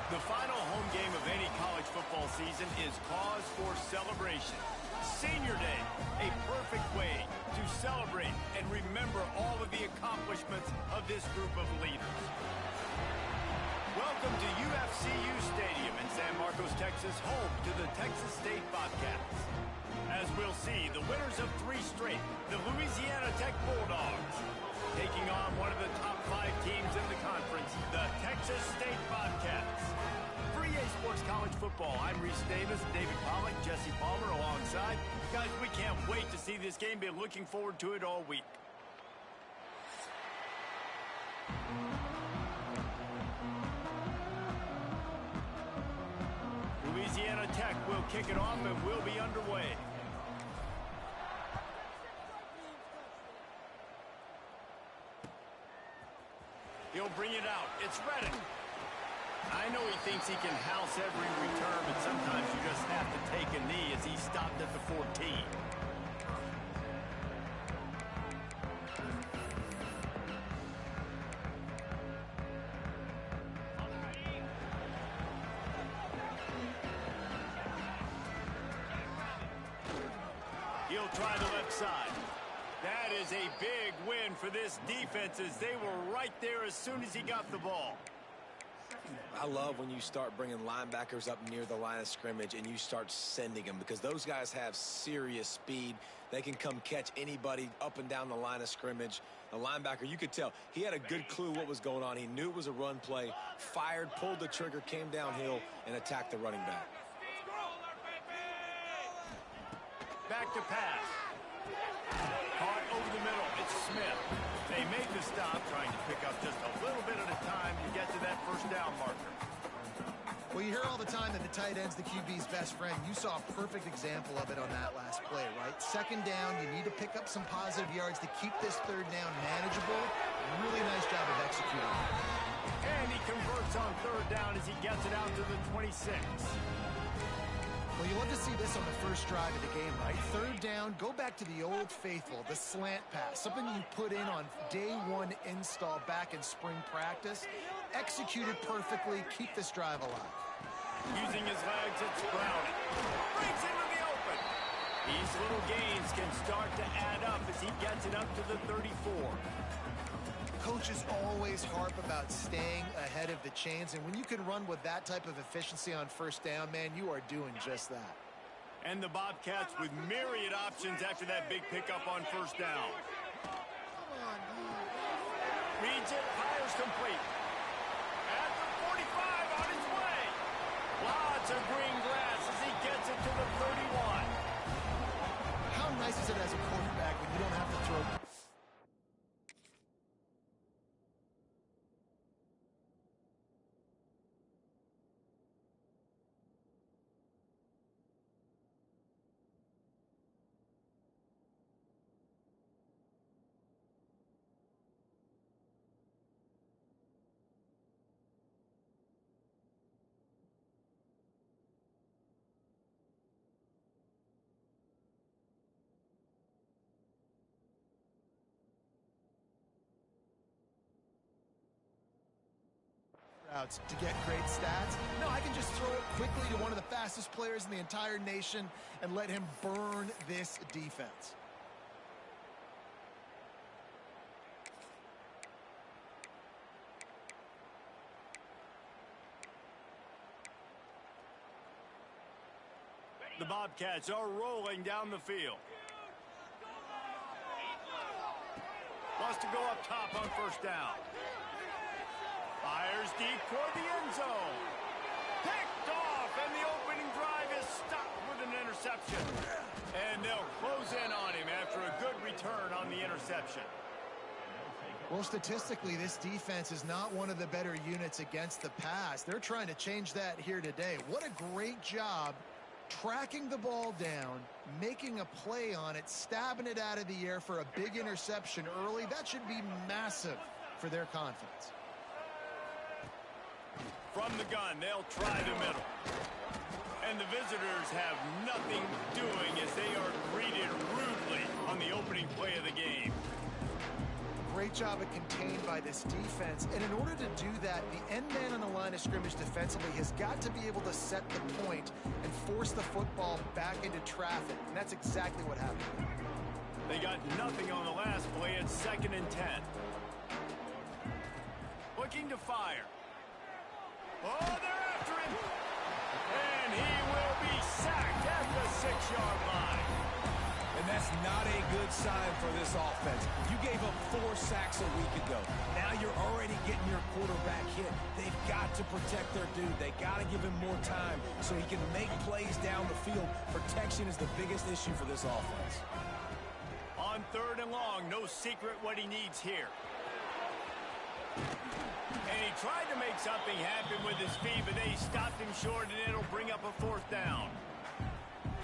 The final home game of any college football season is cause for celebration. Senior Day, a perfect way to celebrate and remember all of the accomplishments of this group of leaders. Welcome to UFCU Stadium in San Marcos, Texas, home to the Texas State Bobcats. As we'll see, the winners of 3 straight, the Louisiana Tech Bulldogs, taking on one of the top 5 teams in the conference, the Texas State Bobcats. For EA Sports College Football, I'm Reese Davis, David Pollack, Jesse Palmer alongside. Guys, we can't wait to see this game. Been looking forward to it all week. Louisiana Tech will kick it off and will be underway. He'll bring it out. It's Reddick. I know he thinks he can house every return, but sometimes you just have to take a knee as he stopped at the 14. He'll try the left side. That is a big win for this defense as they were right there as soon as he got the ball. I love when you start bringing linebackers up near the line of scrimmage and you start sending them because those guys have serious speed. They can come catch anybody up and down the line of scrimmage. The linebacker, you could tell, he had a good clue what was going on. He knew it was a run play, fired, pulled the trigger, came downhill, and attacked the running back. Back to pass. Caught over the middle. It's Smith. They make the stop, trying to pick up just a little bit at a time to get to that first down marker. Well, you hear all the time that the tight end's the QB's best friend. You saw a perfect example of it on that last play, right? Second down, you need to pick up some positive yards to keep this third down manageable. Really nice job of executing. And he converts on third down as he gets it out to the 26. Well, you love to see this on the first drive of the game, right? Third down, go back to the old faithful, the slant pass, something you put in on day 1 install back in spring practice. Executed perfectly, keep this drive alive. Using his legs, it's Browning. Brings it in the open. These little gains can start to add up as he gets it up to the 34. Coaches always harp about staying ahead of the chains, and when you can run with that type of efficiency on first down, man, you are doing just that. And the Bobcats with myriad options after that big pickup on first down. Reads it, fires complete. At the 45, on his way. Lots of green grass as he gets it to the 31. How nice is it as a quarterback when you don't have to throw... routes to get great stats. No, I can just throw it quickly to one of the fastest players in the entire nation and let him burn this defense. The Bobcats are rolling down the field. Wants to go up top on first down. Fires deep toward the end zone. Picked off, and the opening drive is stopped with an interception. And they'll close in on him after a good return on the interception. Well, statistically, this defense is not one of the better units against the pass. They're trying to change that here today. What a great job tracking the ball down, making a play on it, stabbing it out of the air for a big interception early. That should be massive for their confidence. From the gun, they'll try the middle. And the visitors have nothing doing as they are greeted rudely on the opening play of the game. Great job of contained by this defense. And in order to do that, the end man on the line of scrimmage defensively has got to be able to set the point and force the football back into traffic. And that's exactly what happened. They got nothing on the last play at 2nd and 10. Looking to fire. Oh, they're after him. And he will be sacked at the 6-yard line. And that's not a good sign for this offense. You gave up 4 sacks a week ago. Now you're already getting your quarterback hit. They've got to protect their dude. They got to give him more time so he can make plays down the field. Protection is the biggest issue for this offense. On 3rd and long, no secret what he needs here. And he tried to make something happen with his feet, but they stopped him short, and it'll bring up a 4th down.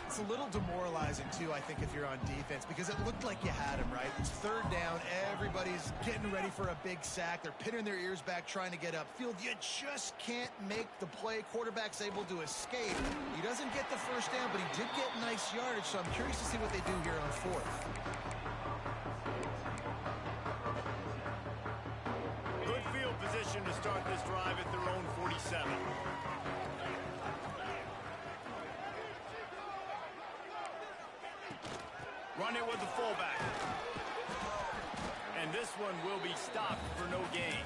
It's a little demoralizing, too, I think, if you're on defense, because it looked like you had him, right? It's 3rd down. Everybody's getting ready for a big sack. They're pinning their ears back, trying to get upfield. You just can't make the play. Quarterback's able to escape. He doesn't get the 1st down, but he did get nice yardage, so I'm curious to see what they do here on 4th. Good field position to start this drive at their own 47. Run it with the fullback. And this one will be stopped for no gain.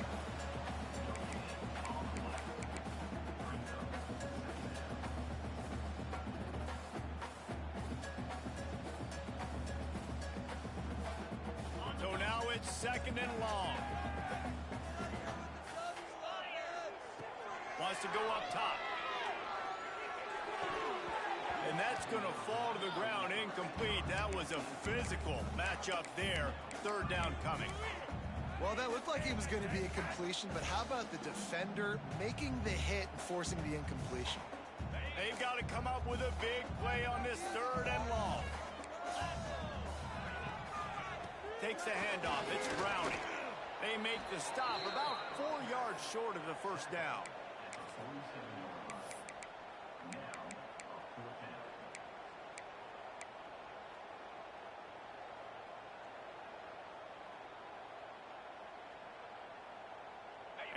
So now it's 2nd and long. Wants to go up top. And that's going to fall to the ground incomplete. That was a physical matchup there. 3rd down coming. Well, that looked like it was going to be a completion, but how about the defender making the hit and forcing the incompletion? They've got to come up with a big play on this 3rd and long. Takes the handoff. It's Browning. They make the stop about 4 yards short of the 1st down.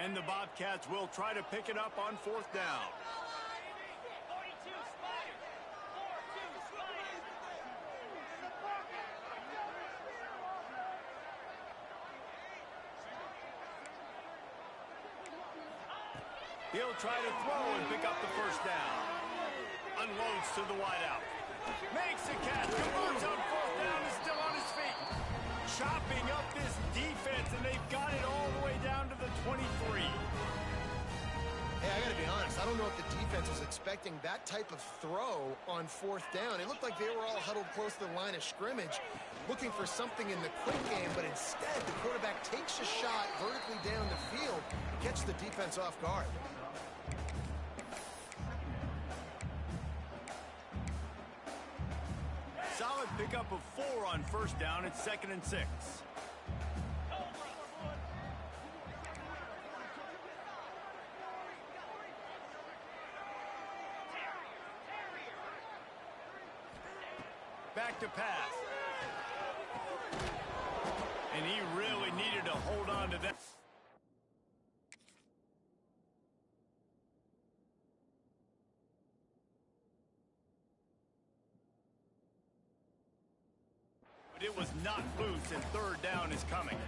And the Bobcats will try to pick it up on 4th down. He'll try to throw and pick up the 1st down. Unloads to the wideout. Makes the catch. Converts on 4th down. Is still on his feet. Chopping up this defense, and they've got it all the way down to the 23. Hey, I got to be honest. I don't know if the defense was expecting that type of throw on 4th down. It looked like they were all huddled close to the line of scrimmage, looking for something in the quick game, but instead the quarterback takes a shot vertically down the field, gets the defense off guard. Solid pickup of 4 on 1st down. It's 2nd and 6. Back to pass. And he really needed to hold on to that. But it was not loose, and 3rd down is coming.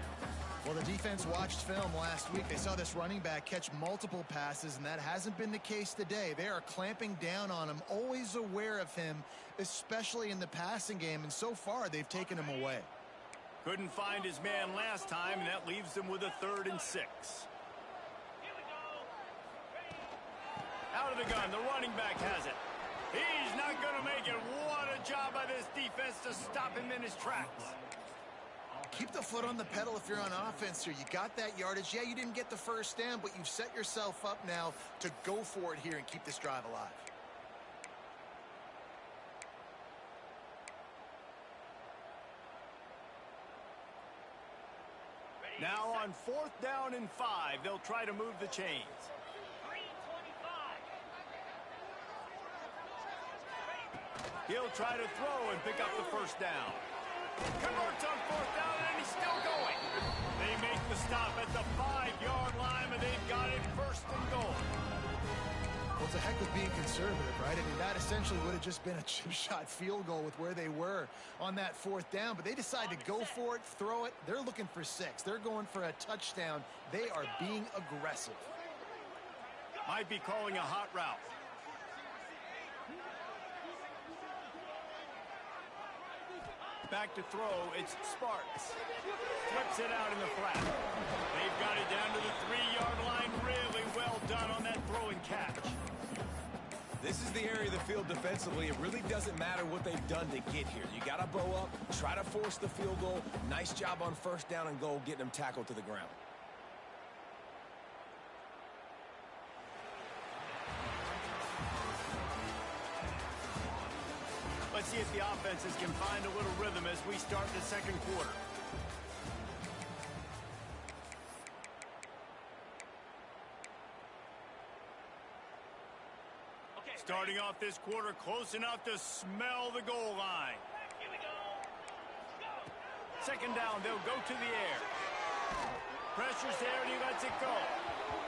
Well, the defense watched film last week. They saw this running back catch multiple passes, and that hasn't been the case today. They are clamping down on him, always aware of him, especially in the passing game, and so far they've taken him away. Couldn't find his man last time, and that leaves him with a 3rd and 6. Out of the gun, the running back has it. He's not going to make it. What a job by this defense to stop him in his tracks. Keep the foot on the pedal if you're on offense here. You got that yardage. Yeah, you didn't get the first down, but you've set yourself up now to go for it here and keep this drive alive. Now on 4th down and 5, they'll try to move the chains. He'll try to throw and pick up the first down. Converts on 4th down, and he's still going. They make the stop at the 5-yard line, but they've got it 1st and goal. Well, it's a heck of being conservative, right? I mean, that essentially would have just been a chip-shot field goal with where they were on that 4th down, but they decide to go for it, throw it. They're looking for 6. They're going for a touchdown. They are being aggressive. Might be calling a hot route. Back to throw, it's Sparks. Flips it out in the flat. They've got it down to the 3-yard line. Really well done on that throw and catch. This is the area of the field defensively. It really doesn't matter what they've done to get here. You got to bow up, try to force the field goal. Nice job on 1st down and goal, getting them tackled to the ground. Let's see if the offenses can find a little rhythm as we start the 2nd quarter. Starting off this quarter close enough to smell the goal line. 2nd down, they'll go to the air. Pressure's there and he lets it go.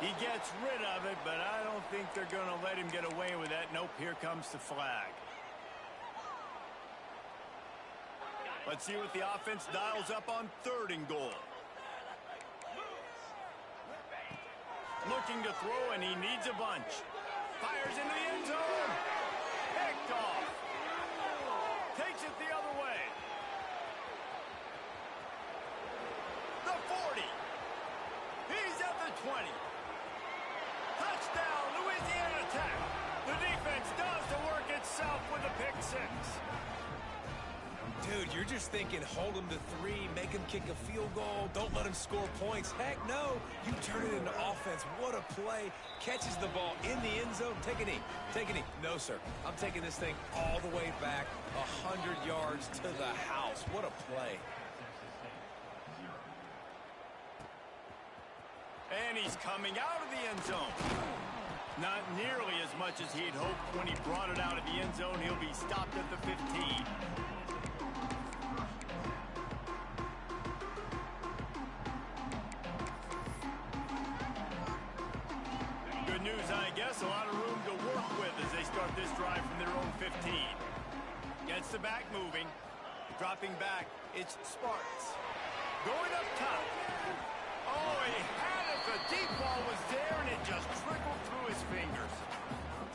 He gets rid of it, but I don't think they're going to let him get away with that. Nope, here comes the flag. Let's see what the offense dials up on 3rd and goal. Looking to throw, and he needs a bunch. Fires into the end zone. Picked off. Takes it the other way. The 40. He's at the 20. Touchdown, Louisiana Tech. The defense does the work itself with a pick 6. Dude, you're just thinking, hold him to 3, make him kick a field goal, don't let him score points. Heck no, you turn it into offense. What a play. Catches the ball in the end zone. Take a knee. Take a knee. No, sir. I'm taking this thing all the way back 100 yards to the house. What a play. And he's coming out of the end zone. Not nearly as much as he'd hoped when he brought it out of the end zone. He'll be stopped at the 15. News, I guess. A lot of room to work with as they start this drive from their own 15. Gets the back moving. Dropping back, it's Sparks. Going up top. Oh, he had it. The deep ball was there, and it just trickled through his fingers.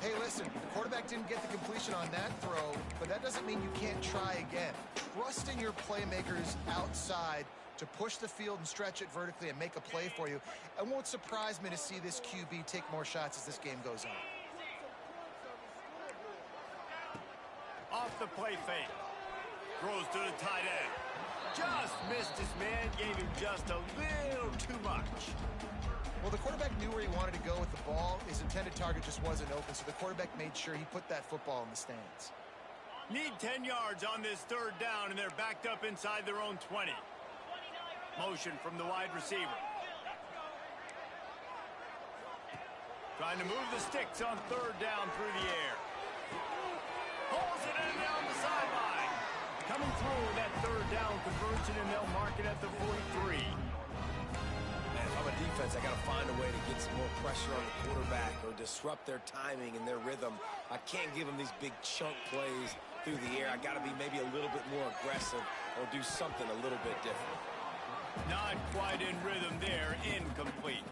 Hey, listen, the quarterback didn't get the completion on that throw, but that doesn't mean you can't try again. Trust in your playmakers outside to push the field and stretch it vertically and make a play for you. It won't surprise me to see this QB take more shots as this game goes on. Off the play fake. Throws to the tight end. Just missed his man, gave him just a little too much. Well, the quarterback knew where he wanted to go with the ball. His intended target just wasn't open, so the quarterback made sure he put that football in the stands. Need 10 yards on this 3rd down, and they're backed up inside their own 20. Motion from the wide receiver. Trying to move the sticks on 3rd down through the air. Pulls it in down the sideline. Coming through that 3rd down conversion, and they'll mark it at the 43. Man, if I'm a defense, I got to find a way to get some more pressure on the quarterback or disrupt their timing and their rhythm. I can't give them these big chunk plays through the air. I got to be maybe a little bit more aggressive or do something a little bit different. Not quite in rhythm there. Incomplete.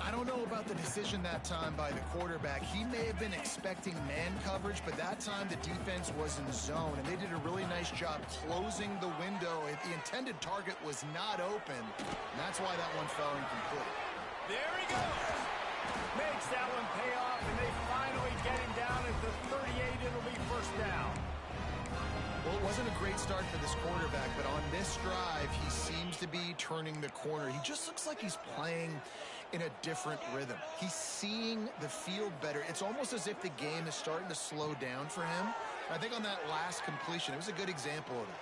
I don't know about the decision that time by the quarterback. He may have been expecting man coverage, but that time the defense was in zone, and they did a really nice job closing the window. The intended target was not open, and that's why that one fell incomplete. There he goes. Makes that one pay off, and they finally get him down at the 38. It'll be first down. Well, it wasn't a great start for this quarterback, but on this drive, he seems to be turning the corner. He just looks like he's playing in a different rhythm. He's seeing the field better. It's almost as if the game is starting to slow down for him. I think on that last completion, it was a good example of it.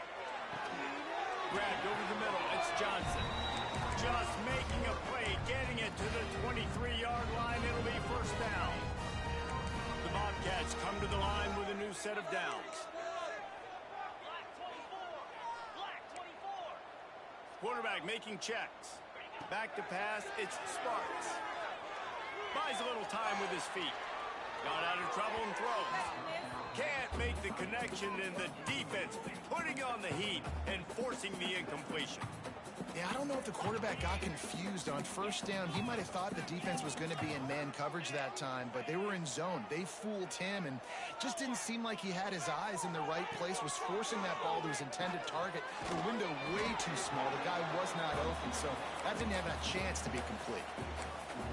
Grabbed over the middle. It's Johnson. Just making a play, getting it to the 23-yard line. It'll be first down. The Bobcats come to the line with a new set of downs. Quarterback making checks. Back to pass, it's Sparks. Buys a little time with his feet. Got out of trouble and throws. Can't make the connection, and the defense putting on the heat and forcing the incompletion. Yeah, I don't know if the quarterback got confused on first down. He might have thought the defense was going to be in man coverage that time, but they were in zone. They fooled him and just didn't seem like he had his eyes in the right place, was forcing that ball to his intended target. The window way too small. The guy was not open, so that didn't have a chance to be complete.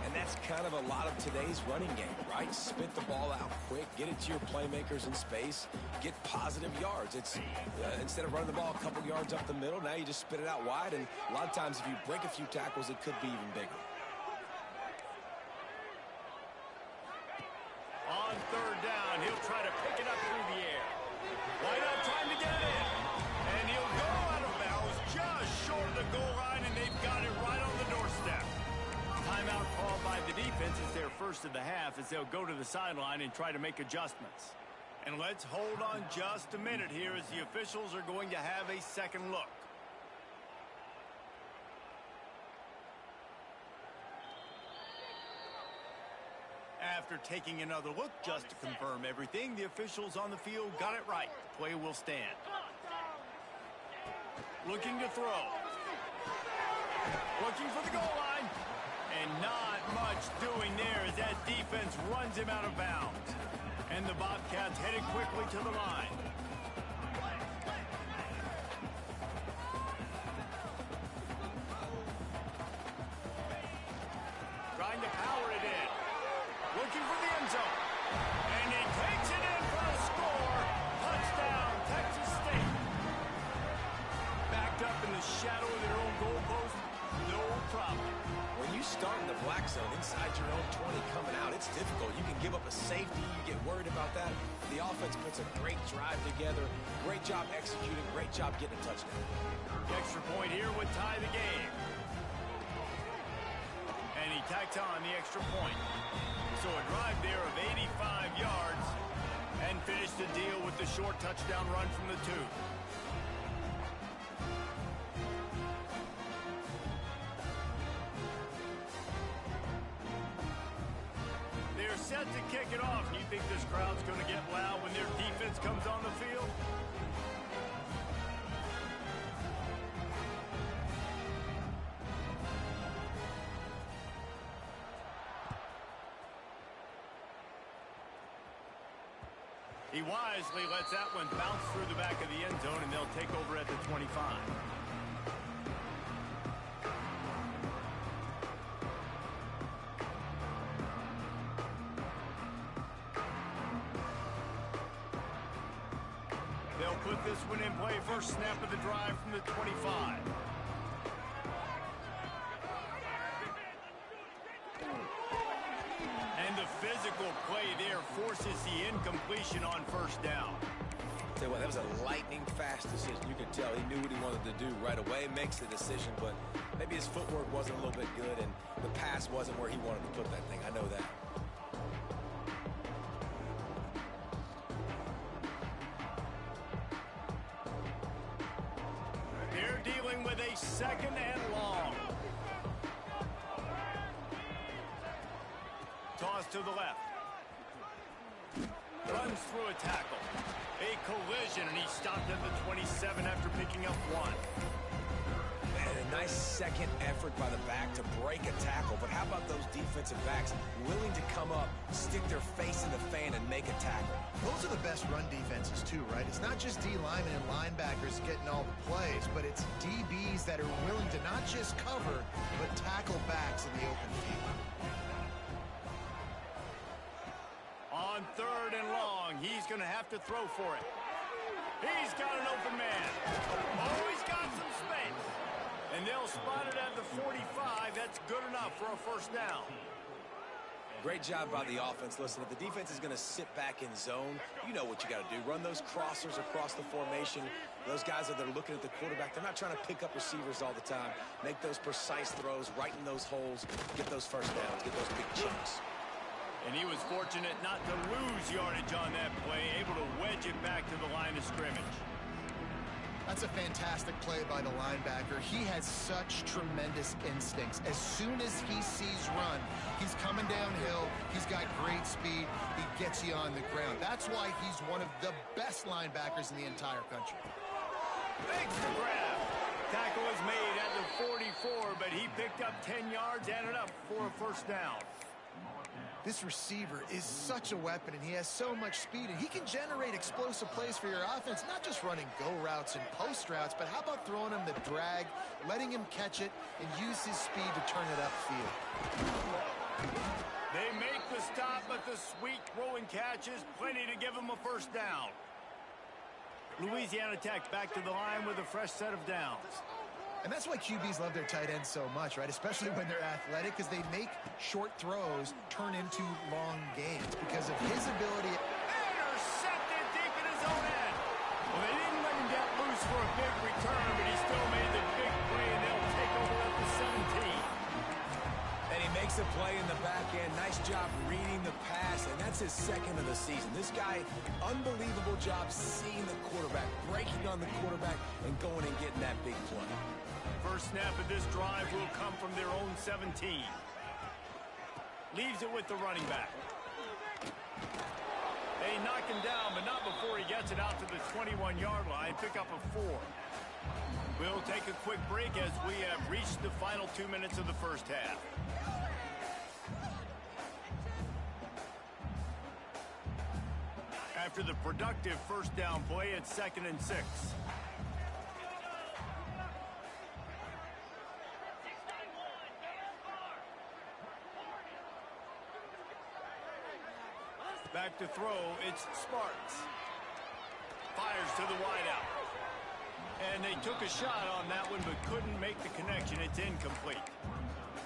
And that's kind of a lot of today's running game, right? Spit the ball out quick, get it to your playmakers in space, get positive yards. It's instead of running the ball a couple yards up the middle, now you just spit it out wide, and a lot of times if you break a few tackles, it could be even bigger. On third down, he'll try to pick it up through the air. Wide out, trying to get it in. And he'll go out of bounds just short of the goal line, and they've got it right on the doorstep. Timeout called by the defense is their first of the half as they'll go to the sideline and try to make adjustments. And let's hold on just a minute here as the officials are going to have a second look. After taking another look just to confirm everything, the officials on the field got it right. Play will stand. Looking to throw. Looking for the goal line. And not much doing there as that defense runs him out of bounds. And the Bobcats headed quickly to the line. Trying to power it in. Looking for the end zone. And he takes it in for the score. Touchdown, Texas State. Backed up in the shadow of their own goalpost. No problem. When you start in the black zone inside your own 20 coming out, it's difficult. You can give up a safety. You get worried about that. The offense puts a great drive together. Great job executing. Great job getting a touchdown. The extra point here would tie the game. And he tacked on the extra point. So a drive there of 85 yards and finished the deal with the short touchdown run from the 2. They're set to kick it off. And you think this crowd's going to get loud when their defense comes on the field? He wisely lets that one bounce through the back of the end zone, and they'll take over at the 25. They'll put this one in play. First snap of the drive from the 25. And the physical play there forces the incompletion on first down. Tell you what, that was a lightning-fast decision. You could tell he knew what he wanted to do right away, makes the decision, but maybe his footwork wasn't a little bit good, and the pass wasn't where he wanted to put that thing. I know that. They're dealing with a second and long. Toss to the left. Runs through a tackle. A collision, and he stopped at the 27 after picking up 1. And Nice second effort by the back to break a tackle, but how about those defensive backs willing to come up, stick their face in the fan, and make a tackle? Those are the best run defenses too, right? It's not just D linemen and linebackers getting all the plays, but it's DBs that are willing to not just cover, but tackle backs in the open field. On 3rd and long, he's going to have to throw for it. He's got an open man. Oh, he's got some space. And they'll spot it at the 45. That's good enough for a first down. Great job by the offense. Listen, if the defense is going to sit back in zone, you know what you got to do. Run those crossers across the formation. Those guys that are looking at the quarterback, they're not trying to pick up receivers all the time. Make those precise throws, right in those holes, get those first downs, get those big chunks. And he was fortunate not to lose yardage on that play, able to wedge it back to the line of scrimmage. That's a fantastic play by the linebacker. He has such tremendous instincts. As soon as he sees run, he's coming downhill. He's got great speed. He gets you on the ground. That's why he's one of the best linebackers in the entire country. Makes the grab. Tackle was made at the 44, but he picked up 10 yards and enough for a first down. This receiver is such a weapon, and he has so much speed, and he can generate explosive plays for your offense, not just running go routes and post routes, but how about throwing him the drag, letting him catch it, and use his speed to turn it upfield. They make the stop, but the sweet throwing catch is plenty to give him a first down. Louisiana Tech back to the line with a fresh set of downs. And that's why QBs love their tight ends so much, right? Especially when they're athletic, because they make short throws turn into long gains because of his ability. Intercepted deep in his own end. Well, they didn't let him get loose for a big return, but he still made the big play, and they'll take over at the 17. And he makes a play in the back end. Nice job reading the pass, and that's his second of the season. This guy, unbelievable job seeing the quarterback, breaking on the quarterback, and going and getting that big play. First snap of this drive will come from their own 17. Leaves it with the running back. They knock him down, but not before he gets it out to the 21-yard line. Pick up a 4. We'll take a quick break as we have reached the final 2 minutes of the first half. After the productive first down play, it's 2nd and 6. Back to throw, it's Sparks. Fires to the wideout. And they took a shot on that one, but couldn't make the connection. It's incomplete.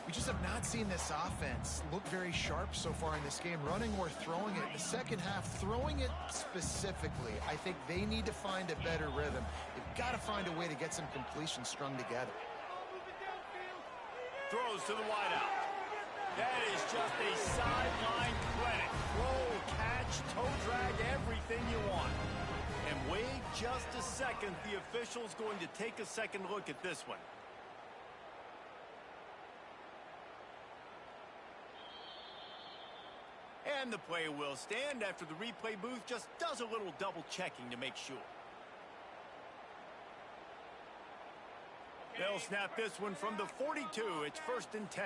We just have not seen this offense look very sharp so far in this game, running or throwing it. In the second half, throwing it specifically, I think they need to find a better rhythm. They've got to find a way to get some completions strung together. Throws to the wideout. That is just a sideline credit. Throw, catch, toe drag, everything you want. And wait just a second. The official's going to take a second look at this one. And the play will stand after the replay booth just does a little double checking to make sure. They'll snap this one from the 42. It's 1st and 10.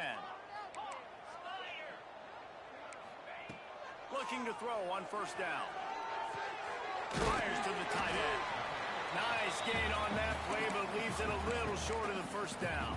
Looking to throw on first down. Fires to the tight end. Nice gain on that play, but leaves it a little short of the first down.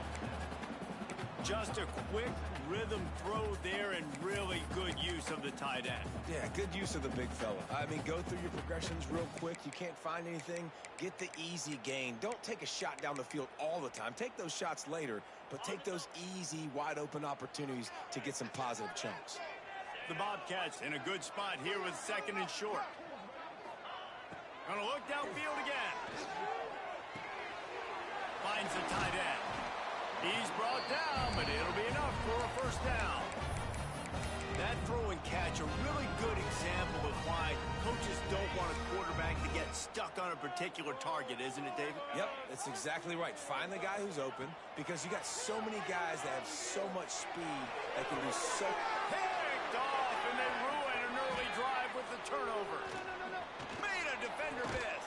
Just a quick rhythm throw there and really good use of the tight end. Yeah, good use of the big fella. I mean, go through your progressions real quick. You can't find anything. Get the easy gain. Don't take a shot down the field all the time. Take those shots later, but take those easy, wide-open opportunities to get some positive chunks. The Bobcats in a good spot here with 2nd and short. Gonna look downfield again. Finds the tight end. He's brought down, but it'll be enough for a first down. That throw and catch, a really good example of why coaches don't want a quarterback to get stuck on a particular target, isn't it, David? Yep, that's exactly right. Find the guy who's open, because you got so many guys that have so much speed that can do so... Picked off, and they ruin an early drive with the turnover. Made a defender miss.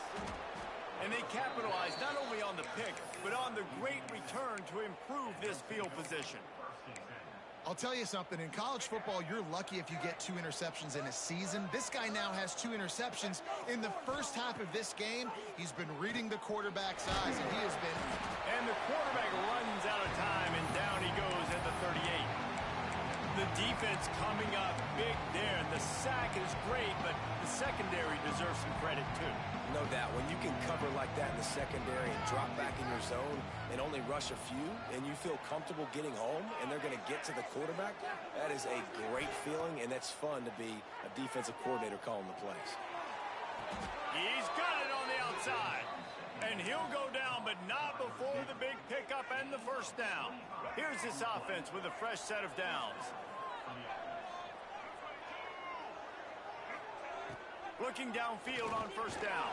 And they capitalized not only on the pick, but on the great return to improve this field position. I'll tell you something, in college football, you're lucky if you get 2 interceptions in a season. This guy now has 2 interceptions. In the first half of this game, he's been reading the quarterback's eyes, and he has been... And the quarterback runs out of time, and down he goes at the 38. The defense coming up big there. The sack is great, but the secondary deserves some credit, too. No doubt. When you can cover like that in the secondary and drop back in your zone and only rush a few, and you feel comfortable getting home, and they're going to get to the quarterback, that is a great feeling, and that's fun to be a defensive coordinator calling the plays. He's got it on the outside. And he'll go down, but not before the big pickup and the first down. Here's this offense with a fresh set of downs. Looking downfield on first down.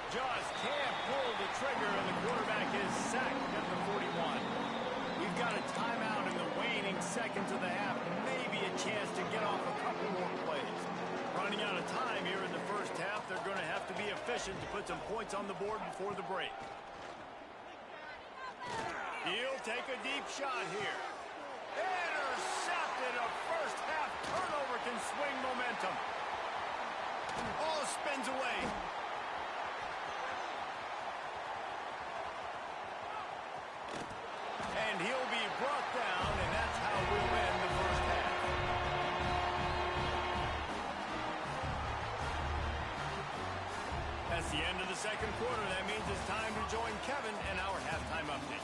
Just can't pull the trigger, and the quarterback is sacked at the 41. We've got a timeout in the waning seconds of the half. Maybe a chance to get off a couple more plays. Running out of time here in the first half. They're going to have to be efficient to put some points on the board before the break. He'll take a deep shot here. Intercepted. A first half turnover can swing momentum. Oh, spins away. And he'll be brought down, and that's how we'll end the first half. That's the end of the second quarter. That means it's time to join Kevin and our halftime update.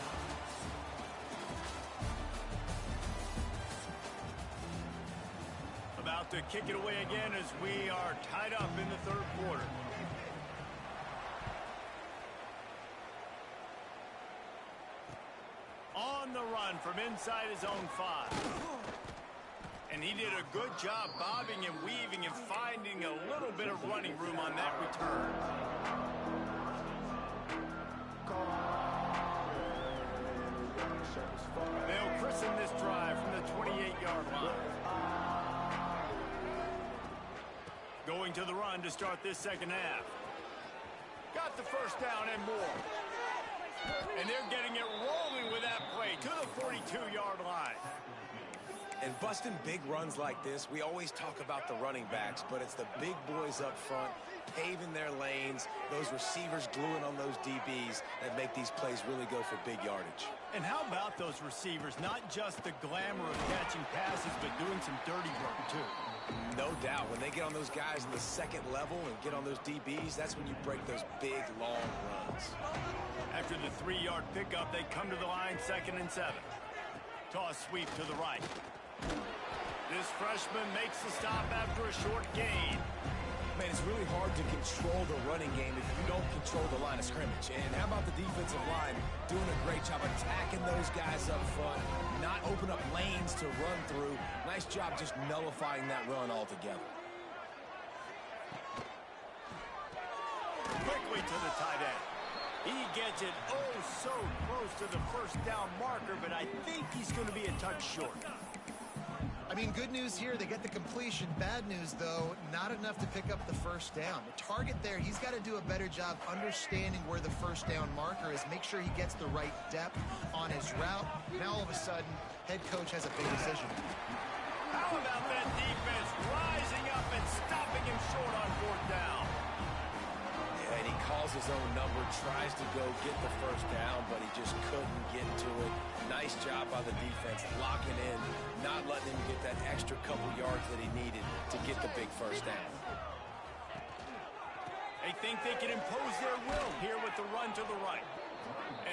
About to kick it away again as we are tied up in the third quarter. On the run from inside his own 5. And he did a good job bobbing and weaving and finding a little bit of running room on that return. They'll christen this drive from the 28-yard line. Going to the run to start this second half. Got the first down and more. And they're getting it rolling with that play to the 42-yard line. And busting big runs like this, we always talk about the running backs, but it's the big boys up front, paving their lanes, those receivers gluing on those DBs that make these plays really go for big yardage. And how about those receivers? Not just the glamour of catching passes, but doing some dirty work, too. No doubt. When they get on those guys in the second level and get on those DBs, that's when you break those big, long runs. After the 3-yard pickup, they come to the line 2nd and 7. Toss sweep to the right. This freshman makes the stop after a short gain. Man, it's really hard to control the running game if you don't control the line of scrimmage. And how about the defensive line doing a great job attacking those guys up front, not open up lanes to run through. Nice job just nullifying that run altogether. Quickly to the tight end. He gets it oh so close to the first down marker, but I think he's going to be a touch short. I mean, good news here, they get the completion. Bad news, though, not enough to pick up the first down. The target there, he's got to do a better job understanding where the first down marker is, make sure he gets the right depth on his route. Now, all of a sudden, head coach has a big decision. How about that defense rising up and stopping him short on 4th down? Yeah, and he calls his own number, tries to go get the first down, but he just couldn't get to it. Nice job by the defense, locking in, not letting him get that extra couple yards that he needed to get the big first down. They think they can impose their will here with the run to the right.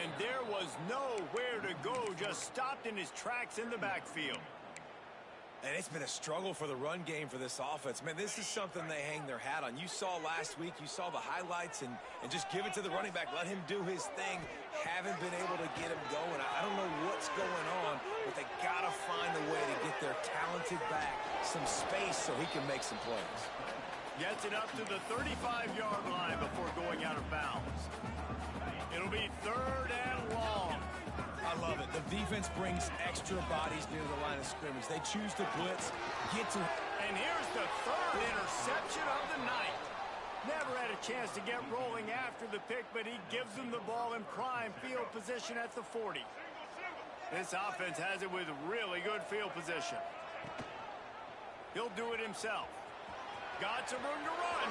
And there was nowhere to go, just stopped in his tracks in the backfield. And it's been a struggle for the run game for this offense. Man, this is something they hang their hat on. You saw last week, you saw the highlights, and just give it to the running back. Let him do his thing. Haven't been able to get him going. I don't know what's going on, but they got to find a way to get their talented back some space so he can make some plays. Gets it up to the 35-yard line before going out of bounds. It'll be 3rd and long. I love it. The defense brings extra bodies near the line of scrimmage. They choose to blitz, get to... And here's the 3rd interception of the night. Never had a chance to get rolling after the pick, but he gives them the ball in prime field position at the 40. This offense has it with really good field position. He'll do it himself. Got some room to run.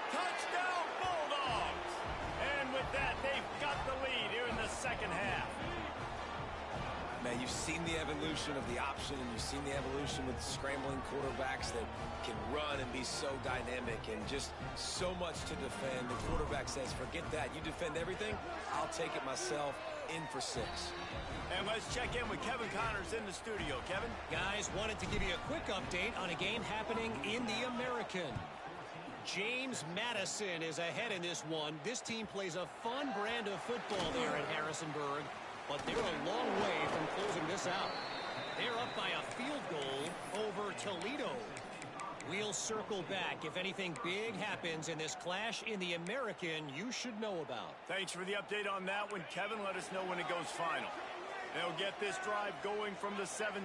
Touchdown, Bulldogs! And with that, they've got the lead here in the second half. Man, you've seen the evolution of the option, and you've seen the evolution with scrambling quarterbacks that can run and be so dynamic and just so much to defend. The quarterback says, forget that. You defend everything, I'll take it myself. In for 6. And let's check in with Kevin Connors in the studio. Kevin? Guys, wanted to give you a quick update on a game happening in the American. James Madison is ahead in this one. This team plays a fun brand of football there at Harrisonburg, but they're a long way from closing this out. They're up by a field goal over Toledo. We'll circle back. If anything big happens in this clash in the American, you should know about. Thanks for the update on that one, Kevin. Let us know when it goes final. They'll get this drive going from the 17.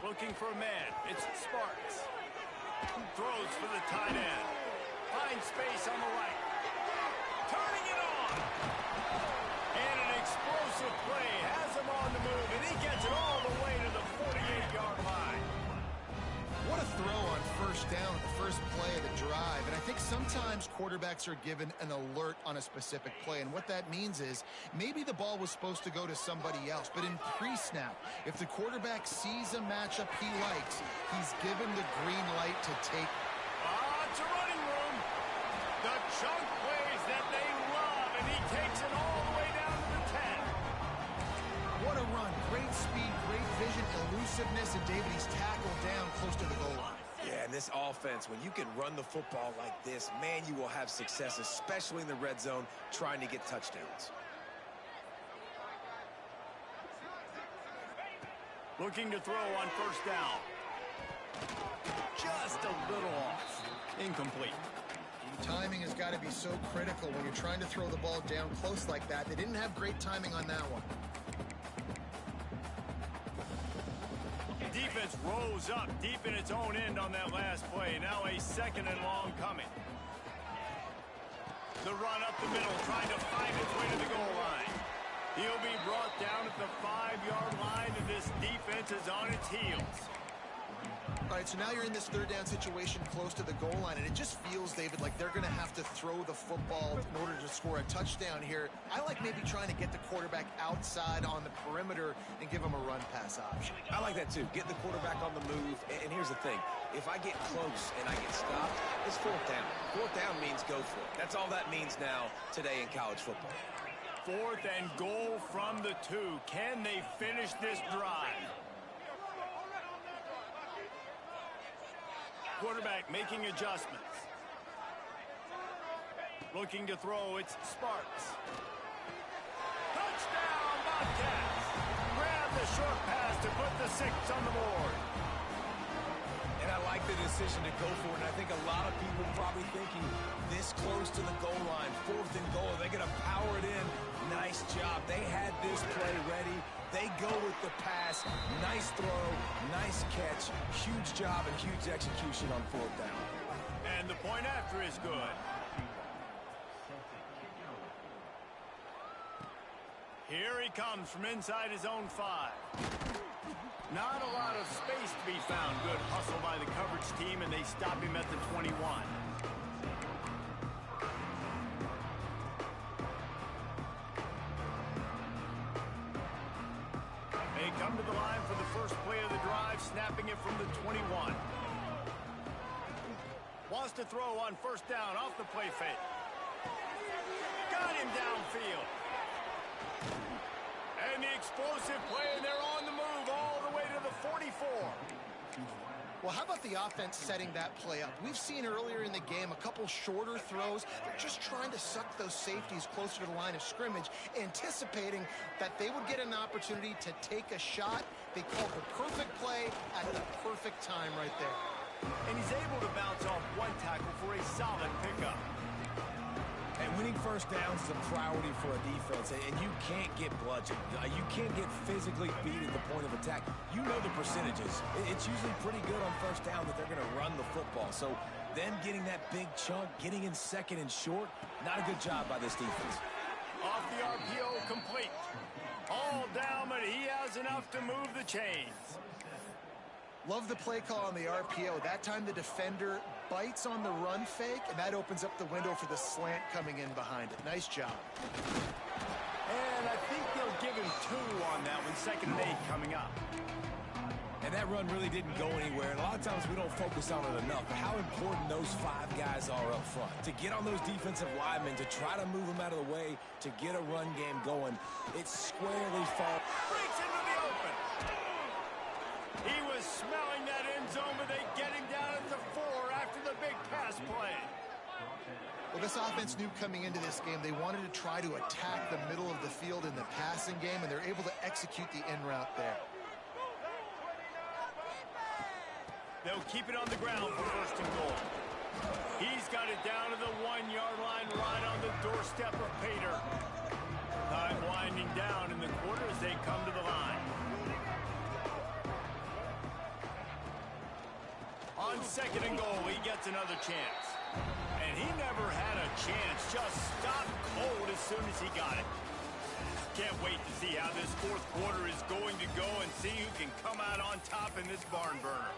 Looking for a man. It's Sparks. Throws for the tight end. Finds space on the right. Turning it on. And an explosive play has him on the move, and he gets it all the way to the 48-yard line. What a throw on first down, the first play of the drive. And I think sometimes quarterbacks are given an alert on a specific play. And what that means is maybe the ball was supposed to go to somebody else. But in pre-snap, if the quarterback sees a matchup he likes, he's given the green light to take. It's a running room. The chunk plays that they love, and he takes it all the way down to the 10. What a run. Great speed, great vision, elusiveness, and David, he's tackled down close to the goal line. Yeah, and this offense, when you can run the football like this, man, you will have success, especially in the red zone, trying to get touchdowns. Looking to throw on first down. Just a little off. Incomplete. Timing has got to be so critical when you're trying to throw the ball down close like that. They didn't have great timing on that one. Defense rose up deep in its own end on that last play. Now a second and long coming. The run up the middle, trying to find its way to the goal line. He'll be brought down at the 5-yard line, and this defense is on its heels. All right, so now you're in this third down situation close to the goal line, and it just feels, David, like they're going to have to throw the football in order to score a touchdown here. I like maybe trying to get the quarterback outside on the perimeter and give him a run-pass option. I like that, too. Get the quarterback on the move. And here's the thing. If I get close and I get stopped, it's fourth down. Fourth down means go for it. That's all that means now today in college football. Fourth and goal from the 2. Can they finish this drive? Quarterback making adjustments. Looking to throw, it's Sparks. Touchdown, Bobcats! Grab the short pass to put the 6 on the board. And I like the decision to go for it. And I think a lot of people probably thinking this close to the goal line, fourth and goal, they're going to power it in. Nice job. They had this play ready. They go with the pass. Nice throw, nice catch. Huge job and huge execution on fourth down. And the point after is good. Here he comes from inside his own 5. Not a lot of space to be found. Good hustle by the coverage team, and they stop him at the 21. They come to the line for the first play of the drive, snapping it from the 21. Wants to throw on first down off the play fake. Got him downfield. And the explosive play, and they're on the move all the way to the 44. Well, how about the offense setting that play up? We've seen earlier in the game a couple shorter throws. They're just trying to suck those safeties closer to the line of scrimmage, anticipating that they would get an opportunity to take a shot. They called the perfect play at the perfect time right there. And he's able to bounce off one tackle for a solid pickup. And winning first downs is a priority for a defense, and you can't get bludgeoned. You can't get physically beat at the point of attack. You know the percentages. It's usually pretty good on first down that they're going to run the football. So them getting that big chunk, getting in second and short, not a good job by this defense. Off the RPO, complete. All down, but he has enough to move the chains. Love the play call on the RPO. That time the defender bites on the run fake, and that opens up the window for the slant coming in behind it. Nice job. And I think they'll give him 2 on that one. 2nd and 8 coming up. And that run really didn't go anywhere. And a lot of times we don't focus on it enough. But how important those 5 guys are up front. To get on those defensive linemen, to try to move them out of the way, to get a run game going, it squarely falls. Breaks into the open. He was smelling that end zone, but they get him down at the 4 after the big pass play. Well, this offense knew coming into this game they wanted to try to attack the middle of the field in the passing game, and they're able to execute the in route there. They'll keep it on the ground for 1st and goal. He's got it down to the 1-yard line, right on the doorstep of Pater. Time winding down in the quarter as they come to the line. On 2nd and goal, he gets another chance. And he never had a chance, just stopped cold as soon as he got it. Can't wait to see how this 4th quarter is going to go and see who can come out on top in this barn burner.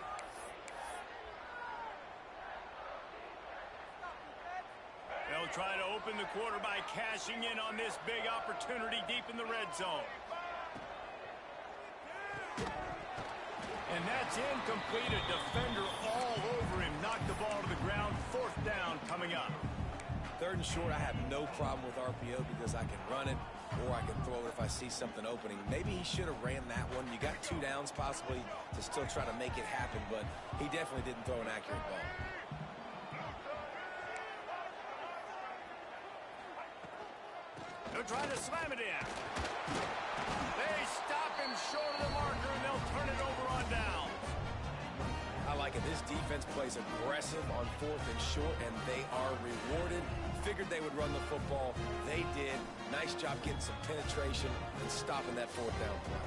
They'll try to open the quarter by cashing in on this big opportunity deep in the red zone. And that's incomplete. A defender all over him. Knocked the ball to the ground. 4th down coming up. 3rd and short, I have no problem with RPO because I can run it or I can throw it if I see something opening. Maybe he should have ran that one. You got 2 downs possibly to still try to make it happen, but he definitely didn't throw an accurate ball. They'll try to slam it in. They stop him short of the marker, and they'll turn it over on down. I like it. This defense plays aggressive on 4th and short, and they are rewarded. Figured they would run the football. They did. Nice job getting some penetration and stopping that 4th down play.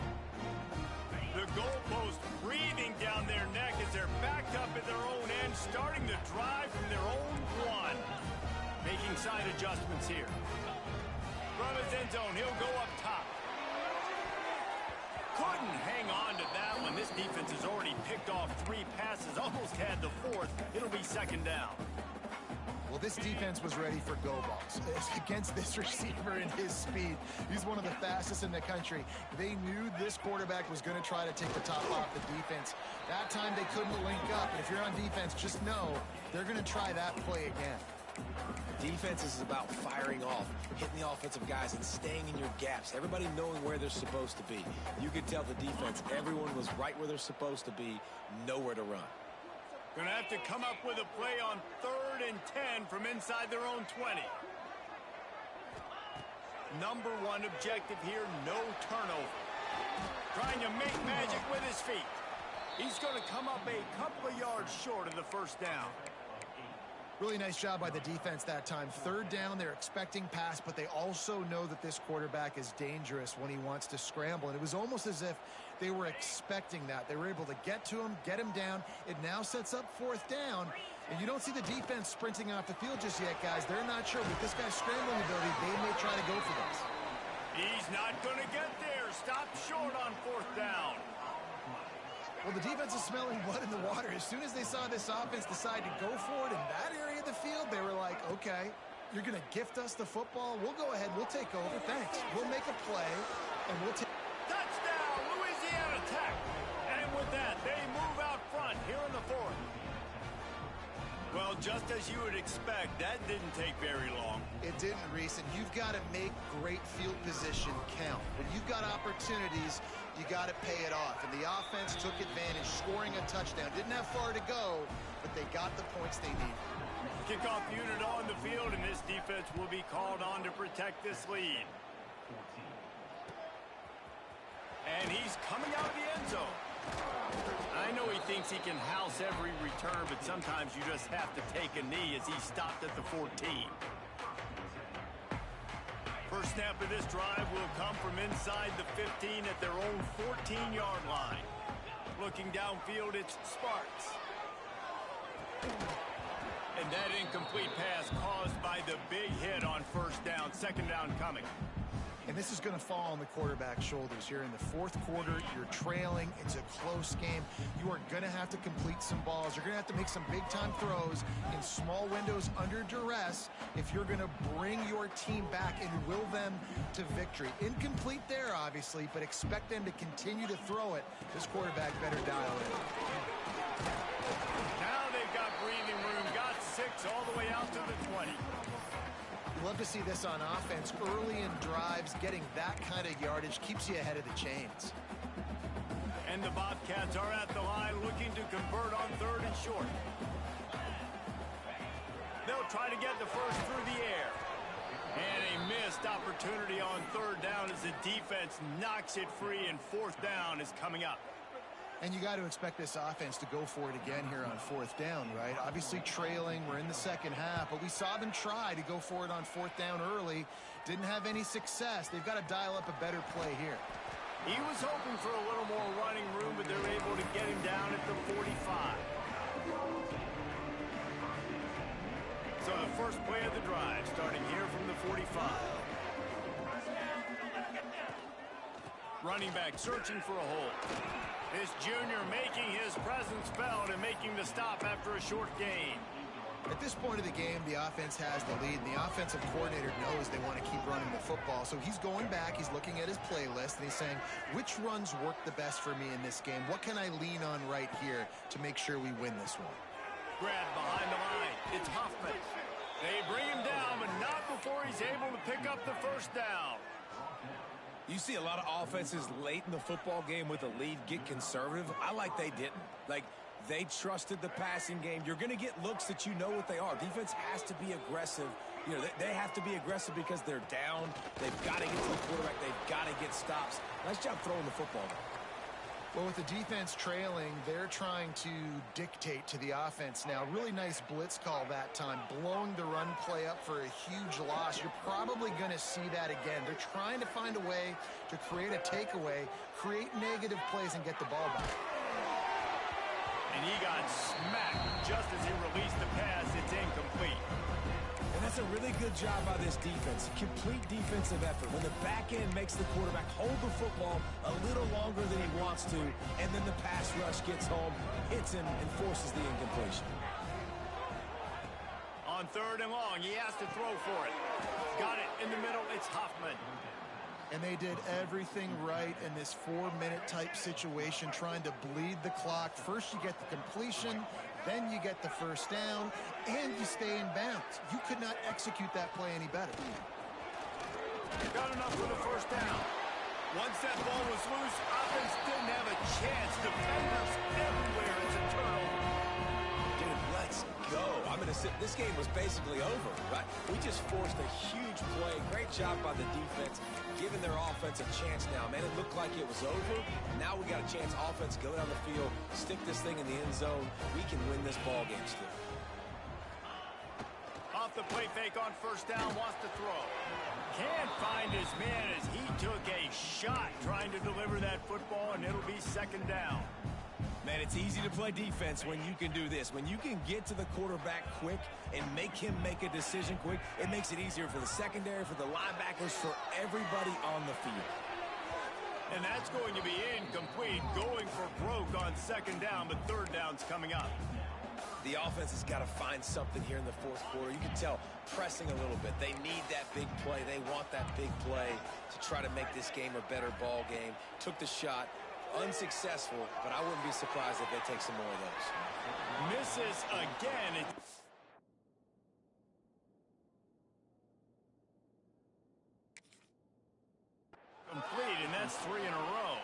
The goalpost breathing down their neck as they're backed up at their own end, starting the drive from their own 1. Making side adjustments here. From his end zone, he'll go up top. Couldn't hang on to that one. This defense has already picked off 3 passes, almost had the 4th. It'll be 2nd down. Well, this defense was ready for go balls. Against this receiver and his speed, he's one of the fastest in the country. They knew this quarterback was going to try to take the top off the defense. That time they couldn't link up. And if you're on defense, just know they're going to try that play again. Defense is about firing off, hitting the offensive guys, and staying in your gaps. Everybody knowing where they're supposed to be. You could tell the defense, everyone was right where they're supposed to be, nowhere to run. Going to have to come up with a play on 3rd and 10 from inside their own 20. Number 1 objective here, no turnover. Trying to make magic with his feet. He's going to come up a couple of yards short of the 1st down. Really nice job by the defense that time. 3rd down, they're expecting pass, but they also know that this quarterback is dangerous when he wants to scramble. And it was almost as if they were expecting that. They were able to get to him, get him down. It now sets up 4th down. And you don't see the defense sprinting off the field just yet, guys. They're not sure. With this guy's scrambling ability, they may try to go for this. He's not going to get there. Stop short on 4th down. Well, the defense is smelling blood in the water. As soon as they saw this offense decide to go for it in that area of the field, they were like, okay, you're going to gift us the football. We'll go ahead. We'll take over. Thanks. We'll make a play, and we'll take. Touchdown, Louisiana Tech. And with that, they move out front here in the 4th. Well, just as you would expect, that didn't take very long. It didn't, Reese, and you've got to make great field position count. When you've got opportunities, you got to pay it off. And the offense took advantage, scoring a touchdown. Didn't have far to go, but they got the points they needed. Kickoff unit on the field, and this defense will be called on to protect this lead. And he's coming out of the end zone. I know he thinks he can house every return, but sometimes you just have to take a knee as he stopped at the 14. snap of this drive will come from inside the 15 at their own 14-yard line. Looking downfield, it's Sparks. And that incomplete pass caused by the big hit on first down. Second down coming. And this is going to fall on the quarterback's shoulders here in the fourth quarter. You're trailing. It's a close game. You are going to have to complete some balls. You're going to have to make some big-time throws in small windows under duress if you're going to bring your team back and will them to victory. Incomplete there, obviously, but expect them to continue to throw it. This quarterback better dial in. Now they've got breathing room. Got 6 all the way out to the 20. Love to see this on offense early in drives. Getting that kind of yardage keeps you ahead of the chains. And the Bobcats are at the line looking to convert on 3rd and short. They'll try to get the first through the air. And a missed opportunity on 3rd down as the defense knocks it free, and 4th down is coming up. And you got to expect this offense to go for it again here on 4th down, right? Obviously trailing. We're in the second half, but we saw them try to go for it on 4th down early. Didn't have any success. They've got to dial up a better play here. He was hoping for a little more running room, but they're able to get him down at the 45. So the first play of the drive starting here from the 45. Running back searching for a hole. This junior making his presence felt and making the stop after a short gain. At this point of the game, the offense has the lead, and the offensive coordinator knows they want to keep running the football. So he's going back, he's looking at his playlist, and he's saying, which runs work the best for me in this game? What can I lean on right here to make sure we win this one? Grab behind the line. It's Huffman. They bring him down, but not before he's able to pick up the first down. You see a lot of offenses late in the football game with a lead get conservative. I like they didn't. Like, they trusted the passing game. You're going to get looks that you know what they are. Defense has to be aggressive. You know, they have to be aggressive because they're down. They've got to get to the quarterback. They've got to get stops. Nice job throwing the football, though. Well, with the defense trailing, they're trying to dictate to the offense now. Really nice blitz call that time, blowing the run play up for a huge loss. You're probably going to see that again. They're trying to find a way to create a takeaway, create negative plays, and get the ball back. And he got smacked just as he released the pass. It's incomplete. And that's a really good job by this defense. Complete defensive effort. When the back end makes the quarterback hold the football a little longer than he wants to, and then the pass rush gets home, hits him, and forces the incompletion. On 3rd and long, he has to throw for it. Got it in the middle. It's Huffman. And they did everything right in this 4-minute type situation, trying to bleed the clock. First you get the completion, then you get the first down, and you stay in bounds. You could not execute that play any better. Got enough for the first down. Once that ball was loose, offense didn't have a chance. Defenders everywhere. It's a turnover. Dude, let's go. I'm going to sit. This game was basically over, right? We just forced a huge play. Great job by the defense, giving their offense a chance now. Man, it looked like it was over. Now we got a chance. Offense, go down the field, stick this thing in the end zone. We can win this ball game still. Off the play fake on first down, wants to throw. Can't find his man as he took a shot trying to deliver that football, and it'll be second down. Man, it's easy to play defense when you can do this. When you can get to the quarterback quick and make him make a decision quick, it makes it easier for the secondary, for the linebackers, for everybody on the field. And that's going to be incomplete, going for broke on second down, but third down's coming up. The offense has got to find something here in the fourth quarter. You can tell pressing a little bit. They need that big play. They want that big play to try to make this game a better ball game. Took the shot. Unsuccessful, but I wouldn't be surprised if they take some more of those. Misses again. Complete, and that's 3 in a row.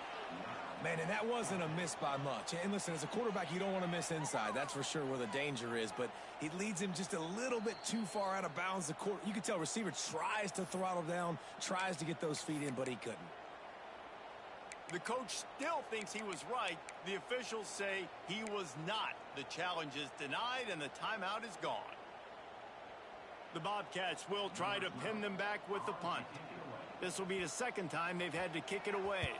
Man, and that wasn't a miss by much. And listen, as a quarterback, you don't want to miss inside. That's for sure where the danger is, but it leads him just a little bit too far out of bounds. You can tell receiver tries to throttle down, tries to get those feet in, but he couldn't. The coach still thinks he was right. The officials say he was not. The challenge is denied, and the timeout is gone. The Bobcats will try to pin them back with the punt. This will be the second time they've had to kick it away.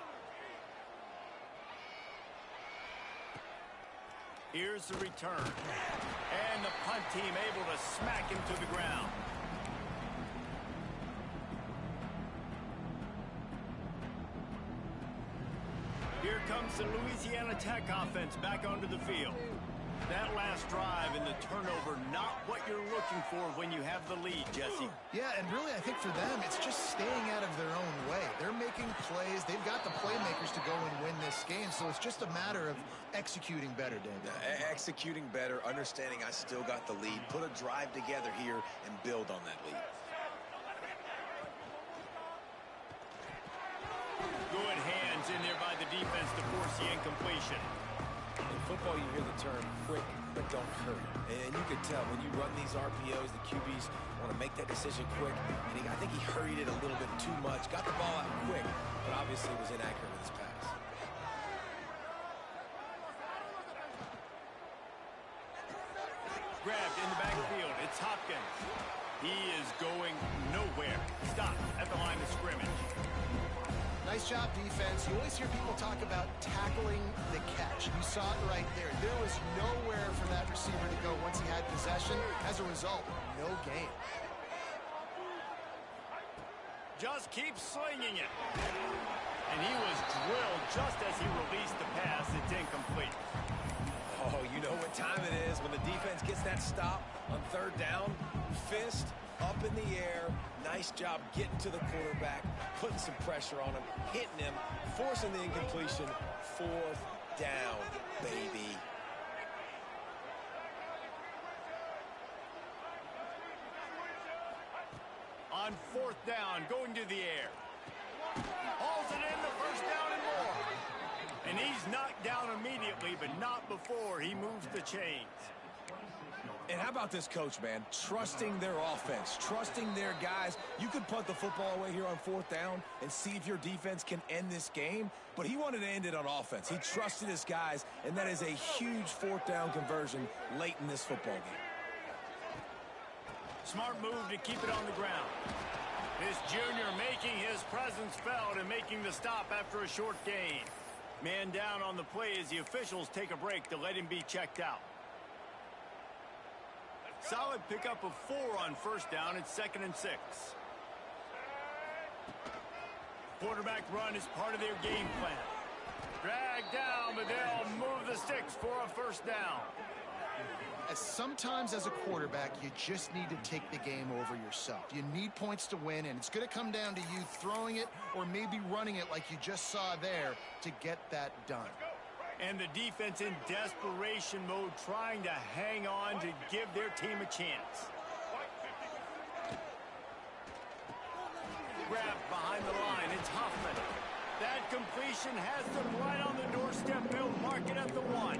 Here's the return. And the punt team able to smack him to the ground. Here comes the Louisiana Tech offense back onto the field. That last drive and the turnover, not what you're looking for when you have the lead, Jesse. Yeah, and really I think for them, it's just staying out of their own way. They're making plays. They've got the playmakers to go and win this game, so it's just a matter of executing better, David. Executing better, understanding I still got the lead. Put a drive together here and build on that lead. Good hands in there by the defense to force the incompletion. In football, you hear the term quick, but don't hurry. And you can tell when you run these RPOs, the QBs want to make that decision quick. And I think he hurried it a little bit too much. Got the ball out quick, but obviously was inaccurate with his pass. Grabbed in the backfield. It's Hopkins. He is going nowhere. Stopped at the line of scrimmage. Nice job, defense. You always hear people talk about tackling the catch. You saw it right there. There was nowhere for that receiver to go once he had possession. As a result, no gain. Just keeps slinging it. And he was drilled just as he released the pass. It's incomplete. Oh, you know what time it is when the defense gets that stop on third down. Fist up in the air. Nice job getting to the quarterback, putting some pressure on him, hitting him, forcing the incompletion. Fourth down, baby. On fourth down, going to the air. Hauls it in, the first down and more. And he's knocked down immediately, but not before he moves the chains. And how about this coach, man? Trusting their offense, trusting their guys. You could punt the football away here on fourth down and see if your defense can end this game, but he wanted to end it on offense. He trusted his guys, and that is a huge fourth down conversion late in this football game. Smart move to keep it on the ground. This junior making his presence felt and making the stop after a short gain. Man down on the play as the officials take a break to let him be checked out. Solid pickup of 4 on first down. It's 2nd and 6. Quarterback run is part of their game plan. Drag down, but they'll move the sticks for a first down. Sometimes as a quarterback, you just need to take the game over yourself. You need points to win, and it's going to come down to you throwing it or maybe running it like you just saw there to get that done. And the defense in desperation mode, trying to hang on to give their team a chance. Grabbed behind the line, it's Hoffman. That completion has them right on the doorstep. They'll mark it at the 1.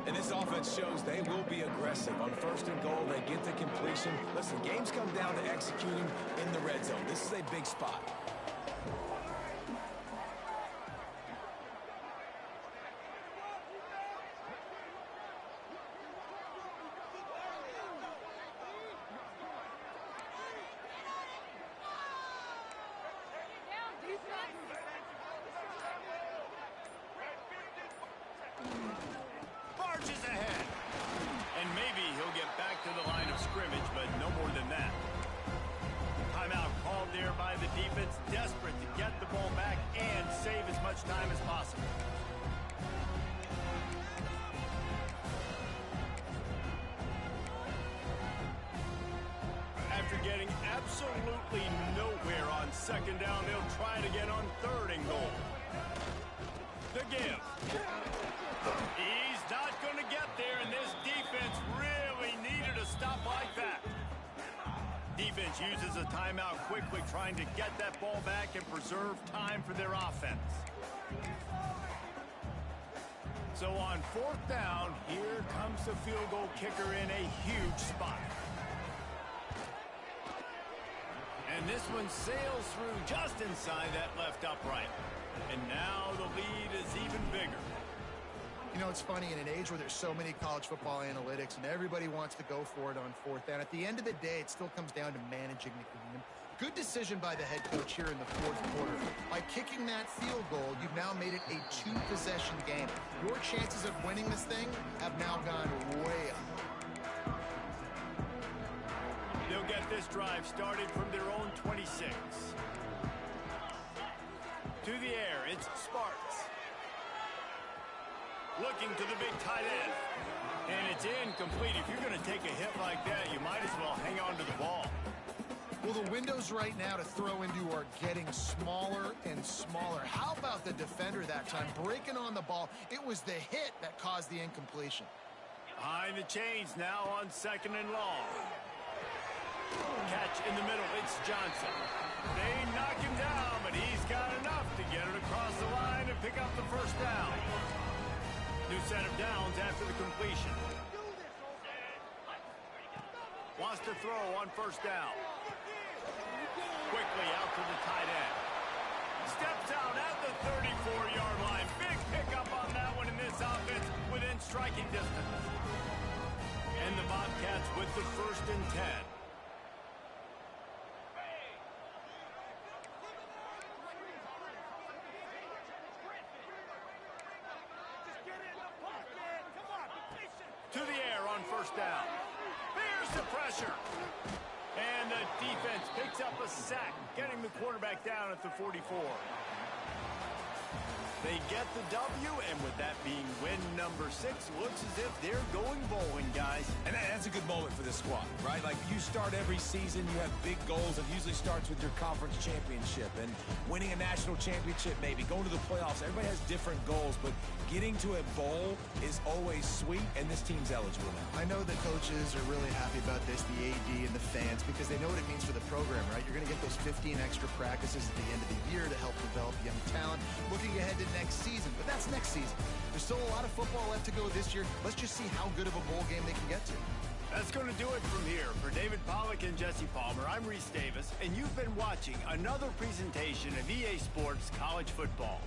And this offense shows they will be aggressive. On first and goal, they get the completion. Listen, games come down to executing in the red zone. This is a big spot. Barges ahead. And maybe he'll get back to the line of scrimmage, but no more than that. Timeout called there by the defense, desperate to get the ball back and save as much time as possible. After getting absolutely nowhere on second down, they'll try it again on third and goal. The give. He's not going to get there, and this defense really needed a stop like that. Defense uses a timeout quickly, trying to get that ball back and preserve time for their offense. So on fourth down, here comes the field goal kicker in a huge spot. And this one sails through just inside that left upright. And now the lead is even bigger. You know, it's funny, in an age where there's so many college football analytics and everybody wants to go for it on fourth down, at the end of the day, it still comes down to managing the game. Good decision by the head coach here in the fourth quarter. By kicking that field goal, you've now made it a 2-possession game. Your chances of winning this thing have now gone way up. They'll get this drive started from their own 26. To the air, it's Sparks. Looking to the big tight end. And it's incomplete. If you're going to take a hit like that, you might as well hang on to the ball. Well, the windows right now to throw into are getting smaller and smaller. How about the defender that time breaking on the ball? It was the hit that caused the incompletion. Behind the chains now on 2nd and long. Catch in the middle. It's Johnson. They knock him down, but he's got enough to get it across the line and pick up the first down. New set of downs after the completion. Wants to throw on first down. Quickly out to the tight end. Steps out at the 34-yard line. Big pickup on that one in this offense within striking distance. And the Bobcats with the 1st and 10. To the air on first down. Here's the pressure. And the defense picks up a sack, getting the quarterback down at the 44. They get the W, and with that being win number 6, looks as if they're going bowling, guys. And that's a good moment for this squad, right? Like, you start every season, you have big goals. It usually starts with your conference championship and winning a national championship, maybe going to the playoffs. Everybody has different goals, but getting to a bowl is always sweet, and this team's eligible now. I know the coaches are really happy about this, the AD and the fans, because they know what it means for the program, right? You're going to get those 15 extra practices at the end of the year to help develop young talent. Looking ahead to next season, but that's next season. There's still a lot of football left to go this year. Let's just see how good of a bowl game they can get to. That's going to do it from here. For David Pollack and Jesse Palmer, I'm Reese Davis, and you've been watching another presentation of EA Sports College Football.